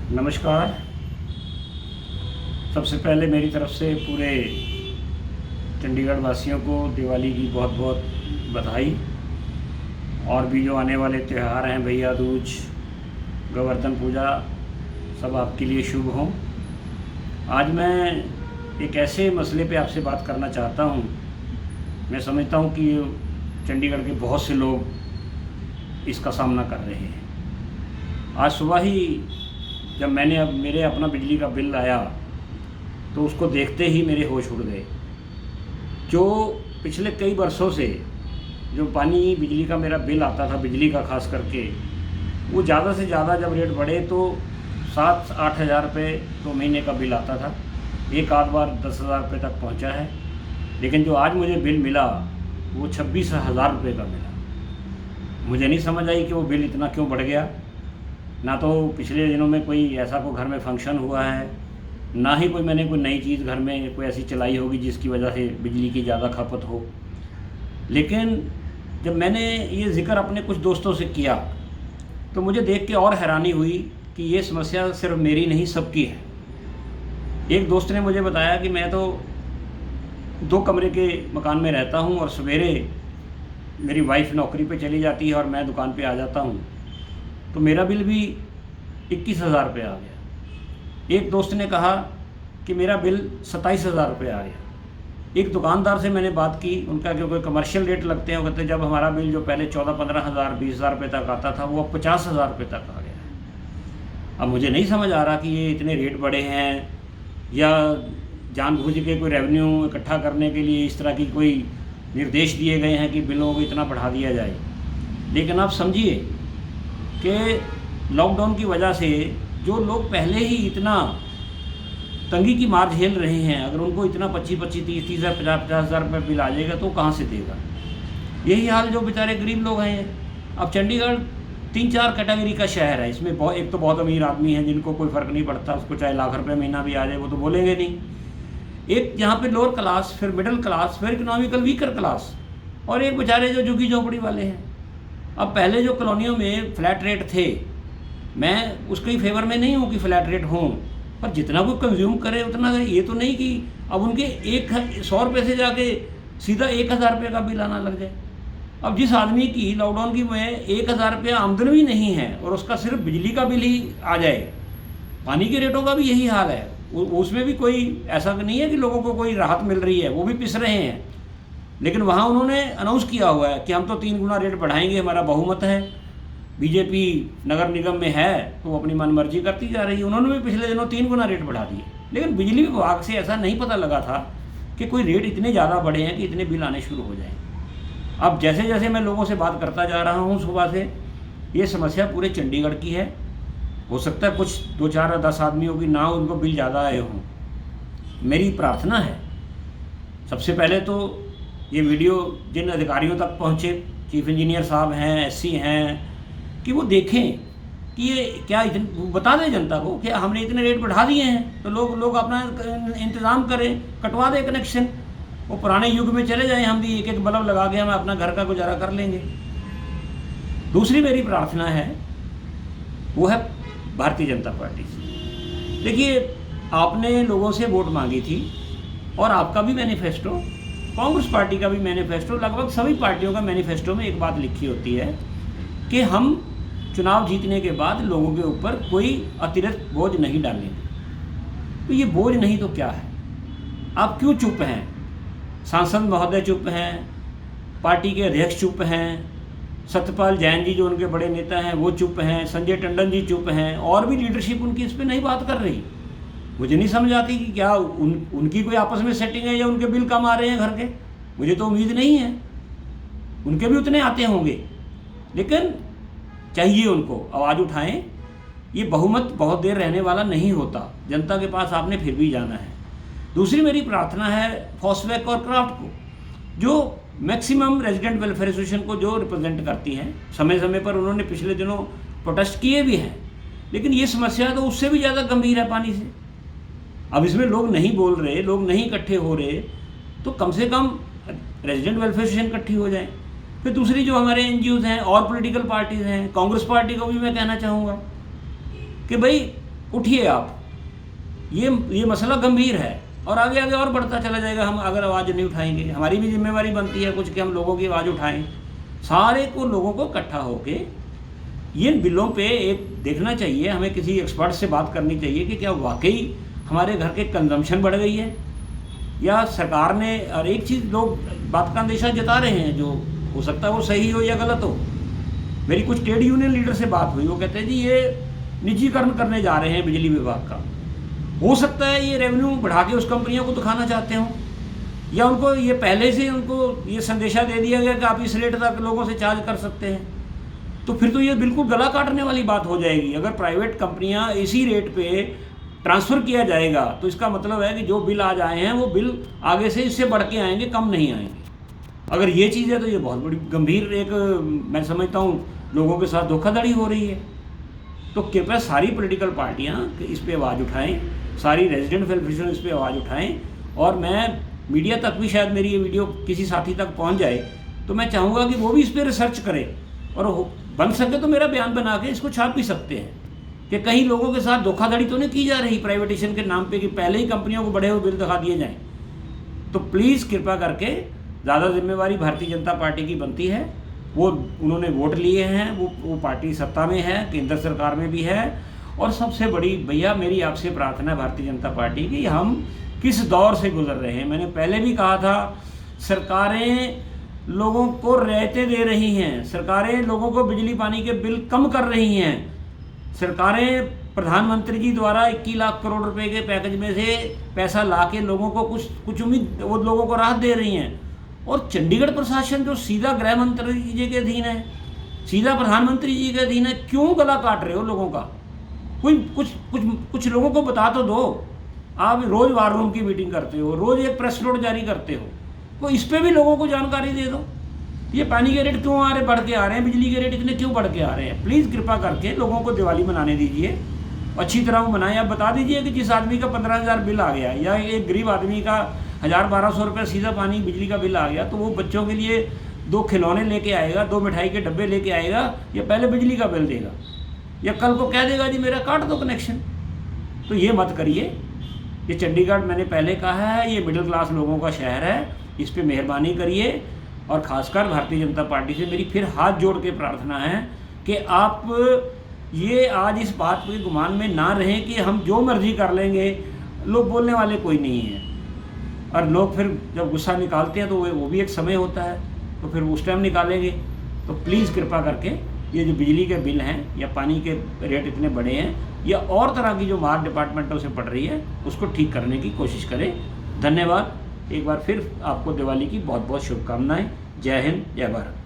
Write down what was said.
नमस्कार। सबसे पहले मेरी तरफ से पूरे चंडीगढ़ वासियों को दिवाली की बहुत बहुत बधाई। और भी जो आने वाले त्यौहार हैं, भैया दूज, गोवर्धन पूजा, सब आपके लिए शुभ हों। आज मैं एक ऐसे मसले पे आपसे बात करना चाहता हूँ। मैं समझता हूँ कि चंडीगढ़ के बहुत से लोग इसका सामना कर रहे हैं। आज सुबह ही जब मेरे अपना बिजली का बिल आया तो उसको देखते ही मेरे होश उड़ गए। जो पिछले कई वर्षों से जो पानी बिजली का मेरा बिल आता था, बिजली का खास करके, वो ज़्यादा से ज़्यादा जब रेट बढ़े तो 7-8 हज़ार रुपये तो महीने का बिल आता था। एक आध बार 10,000 रुपये तक पहुंचा है। लेकिन जो आज मुझे बिल मिला वो 26,000 रुपये का मिला। मुझे नहीं समझ आई कि वो बिल इतना क्यों बढ़ गया। ना तो पिछले दिनों में कोई ऐसा कोई घर में फंक्शन हुआ है, ना ही मैंने कोई नई चीज़ घर में कोई ऐसी चलाई होगी जिसकी वजह से बिजली की ज़्यादा खपत हो। लेकिन जब मैंने ये ज़िक्र अपने कुछ दोस्तों से किया तो मुझे देख के और हैरानी हुई कि ये समस्या सिर्फ मेरी नहीं, सबकी है। एक दोस्त ने मुझे बताया कि मैं तो 2 कमरे के मकान में रहता हूँ और सवेरे मेरी वाइफ नौकरी पे चली जाती है और मैं दुकान पे आ जाता हूँ, तो मेरा बिल भी 21,000 रुपये आ गया। एक दोस्त ने कहा कि मेरा बिल 27,000 रुपये आ गया। एक दुकानदार से मैंने बात की, उनका क्योंकि कमर्शियल रेट लगते हैं, वो कहते हैं जब हमारा बिल जो पहले 14-15 हज़ार 20,000 रुपये तक आता था वो अब 50,000 रुपये तक आ गया है। अब मुझे नहीं समझ आ रहा कि ये इतने रेट बढ़े हैं या जानबूझ के कोई रेवेन्यू इकट्ठा करने के लिए इस तरह की कोई निर्देश दिए गए हैं कि बिलों को इतना बढ़ा दिया जाए। लेकिन आप समझिए कि लॉकडाउन की वजह से जो लोग पहले ही इतना तंगी की मार झेल रहे हैं, अगर उनको इतना 25-25, 30-30 हज़ार, 50-50 हज़ार रुपये बिल आ जाएगा तो कहाँ से देगा। यही हाल जो बेचारे गरीब लोग हैं। अब चंडीगढ़ 3-4 कैटेगरी का शहर है। इसमें एक तो बहुत अमीर आदमी है जिनको कोई फ़र्क नहीं पड़ता, उसको चाहे लाख रुपये महीना भी आ जाए वो तो बोलेंगे नहीं। एक यहाँ पे लोअर क्लास, फिर मिडिल क्लास, फिर इकोनॉमिकल वीकर क्लास, और एक बेचारे जो झुग्गी झोंपड़ी वाले हैं। अब पहले जो कॉलोनियों में फ्लैट रेट थे, मैं उसके फेवर में नहीं हूँ कि फ्लैट रेट हों, पर जितना कोई कंज्यूम करे उतना। ये तो नहीं कि अब उनके 100 रुपये से जाके सीधा 1,000 रुपये का बिल आना लग जाए। अब जिस आदमी की लॉकडाउन की में 1,000 रुपये आमदनी भी नहीं है और उसका सिर्फ बिजली का बिल ही आ जाए, पानी के रेटों का भी यही हाल है। उसमें भी कोई ऐसा नहीं है कि लोगों को कोई राहत मिल रही है, वो भी पिस रहे हैं। लेकिन वहाँ उन्होंने अनाउंस किया हुआ है कि हम तो 3 गुना रेट बढ़ाएंगे, हमारा बहुमत है, बीजेपी नगर निगम में है तो वो अपनी मनमर्जी करती जा रही है। उन्होंने भी पिछले दिनों 3 गुना रेट बढ़ा दिए। लेकिन बिजली विभाग से ऐसा नहीं पता लगा था कि कोई रेट इतने ज़्यादा बढ़े हैं कि इतने बिल आने शुरू हो जाएं। अब जैसे जैसे मैं लोगों से बात करता जा रहा हूँ सुबह से, ये समस्या पूरे चंडीगढ़ की है। हो सकता है कुछ 2-4 या 10 आदमियों की ना उनको बिल ज़्यादा आए हों। मेरी प्रार्थना है सबसे पहले तो ये वीडियो जिन अधिकारियों तक पहुँचे, चीफ इंजीनियर साहब हैं, एससी हैं, कि वो देखें कि ये क्या बता दें जनता को कि हमने इतने रेट बढ़ा दिए हैं तो लोग अपना इंतज़ाम करें, कटवा दें कनेक्शन। वो पुराने युग में चले जाएं, हम भी एक बल्ब लगा के हम अपना घर का गुजारा कर लेंगे। दूसरी मेरी प्रार्थना है वो है भारतीय जनता पार्टी से। देखिए, आपने लोगों से वोट मांगी थी और आपका भी मैनिफेस्टो, कांग्रेस पार्टी का भी मैनिफेस्टो, लगभग सभी पार्टियों का मैनिफेस्टो में एक बात लिखी होती है कि हम चुनाव जीतने के बाद लोगों के ऊपर कोई अतिरिक्त बोझ नहीं डालेंगे। तो ये बोझ नहीं तो क्या है? आप क्यों चुप हैं? सांसद महोदय चुप हैं, पार्टी के अध्यक्ष चुप हैं, सत्यपाल जैन जी जो उनके बड़े नेता हैं वो चुप हैं, संजय टंडन जी चुप हैं, और भी लीडरशिप उनकी इस पर नहीं बात कर रही। मुझे नहीं समझ आती कि क्या उनकी कोई आपस में सेटिंग है या उनके बिल कम आ रहे हैं घर के। मुझे तो उम्मीद नहीं है, उनके भी उतने आते होंगे। लेकिन चाहिए उनको आवाज़ उठाएं। ये बहुमत बहुत देर रहने वाला नहीं होता, जनता के पास आपने फिर भी जाना है। दूसरी मेरी प्रार्थना है फॉस्वैक और क्राफ्ट को, जो मैक्सिमम रेजिडेंट वेलफेयर एसोसिएशन को जो रिप्रेजेंट करती हैं। समय समय पर उन्होंने पिछले दिनों प्रोटेस्ट किए भी हैं, लेकिन ये समस्या तो उससे भी ज़्यादा गंभीर है पानी से। अब इसमें लोग नहीं बोल रहे, लोग नहीं इकट्ठे हो रहे, तो कम से कम रेजिडेंट वेलफेयर एसोसिएशन इकट्ठी हो जाए। फिर दूसरी जो हमारे एनजीओज़ हैं और पॉलिटिकल पार्टीज़ हैं, कांग्रेस पार्टी को भी मैं कहना चाहूँगा कि भाई उठिए आप, ये मसला गंभीर है और आगे आगे और बढ़ता चला जाएगा हम अगर आवाज़ नहीं उठाएंगे। हमारी भी जिम्मेवारी बनती है कुछ कि हम लोगों की आवाज़ उठाएं, सारे को लोगों को इकट्ठा होके ये बिलों पे एक देखना चाहिए। हमें किसी एक्सपर्ट से बात करनी चाहिए कि क्या वाकई हमारे घर के कंजम्पशन बढ़ गई है या सरकार ने, और एक चीज़ लोग बात का अंदेशा जता रहे हैं जो हो सकता है वो सही हो या गलत हो। मेरी कुछ ट्रेड यूनियन लीडर से बात हुई, वो कहते हैं जी ये निजीकरण करने जा रहे हैं बिजली विभाग का। हो सकता है ये रेवेन्यू बढ़ा के उस कंपनियों को दिखाना चाहते हों, या उनको ये पहले से उनको ये संदेशा दे दिया गया कि आप इस रेट तक लोगों से चार्ज कर सकते हैं। तो फिर तो ये बिल्कुल गला काटने वाली बात हो जाएगी। अगर प्राइवेट कंपनियां इसी रेट पे ट्रांसफ़र किया जाएगा तो इसका मतलब है कि जो बिल आज आए हैं वो बिल आगे से इससे बढ़ के आएंगे, कम नहीं आएंगे। अगर ये चीज़ है तो ये बहुत बड़ी गंभीर एक, मैं समझता हूँ लोगों के साथ धोखाधड़ी हो रही है। तो कृपया सारी पॉलिटिकल पार्टियाँ इस पर आवाज़ उठाएँ, सारी रेजिडेंट वेलफेयर इस पर आवाज़ उठाएँ, और मैं मीडिया तक भी शायद मेरी ये वीडियो किसी साथी तक पहुँच जाए तो मैं चाहूँगा कि वो भी इस पर रिसर्च करे और बन सके तो मेरा बयान बना के इसको छाप भी सकते हैं कि कहीं लोगों के साथ धोखाधड़ी तो नहीं की जा रही प्राइवेटेशन के नाम पे कि पहले ही कंपनियों को बढ़े हुए बिल दिखा दिए जाएं। तो प्लीज़ कृपा करके, ज़्यादा जिम्मेवारी भारतीय जनता पार्टी की बनती है। वो उन्होंने वोट लिए हैं, वो पार्टी सत्ता में है, केंद्र सरकार में भी है। और सबसे बड़ी भैया मेरी आपसे प्रार्थना है भारतीय जनता पार्टी की, हम किस दौर से गुजर रहे हैं। मैंने पहले भी कहा था, सरकारें लोगों को रियायतें दे रही हैं, सरकारें लोगों को बिजली पानी के बिल कम कर रही हैं, सरकारें प्रधानमंत्री जी द्वारा 21 लाख करोड़ रुपए के पैकेज में से पैसा ला के लोगों को कुछ उम्मीद, वो लोगों को राहत दे रही हैं। और चंडीगढ़ प्रशासन जो सीधा गृह मंत्री जी के अधीन है, सीधा प्रधानमंत्री जी के अधीन है, क्यों गला काट रहे हो लोगों का? कोई कुछ लोगों को बता तो दो। आप रोज़ वार रूम की मीटिंग करते हो, रोज़ एक प्रेस नोट जारी करते हो, तो इस पर भी लोगों को जानकारी दे दो। ये पानी के रेट क्यों बढ़ के आ रहे हैं, बिजली के रेट इतने क्यों बढ़ के आ रहे हैं? प्लीज़ कृपा करके लोगों को दिवाली मनाने दीजिए, अच्छी तरह मनाएं। आप बता दीजिए कि जिस आदमी का 15,000 बिल आ गया या एक गरीब आदमी का 1,000-1,200 रुपये सीधा पानी बिजली का बिल आ गया, तो वो बच्चों के लिए 2 खिलौने लेके आएगा, 2 मिठाई के डब्बे लेके आएगा, या पहले बिजली का बिल देगा, या कल को कह देगा जी मेरा काट दो कनेक्शन। तो ये मत करिए। ये चंडीगढ़, मैंने पहले कहा है, ये मिडिल क्लास लोगों का शहर है, इस पर मेहरबानी करिए। और ख़ासकर भारतीय जनता पार्टी से मेरी फिर हाथ जोड़ के प्रार्थना है कि आप ये आज इस बात के गुमान में ना रहें कि हम जो मर्जी कर लेंगे, लोग बोलने वाले कोई नहीं है। और लोग फिर जब गुस्सा निकालते हैं तो वो भी एक समय होता है, तो फिर उस टाइम निकालेंगे। तो प्लीज़ कृपा करके ये जो बिजली के बिल हैं या पानी के रेट इतने बड़े हैं या और तरह की जो मार डिपार्टमेंटों से पड़ रही है, उसको ठीक करने की कोशिश करें। धन्यवाद। एक बार फिर आपको दिवाली की बहुत बहुत शुभकामनाएं। जय हिंद, जय भारत।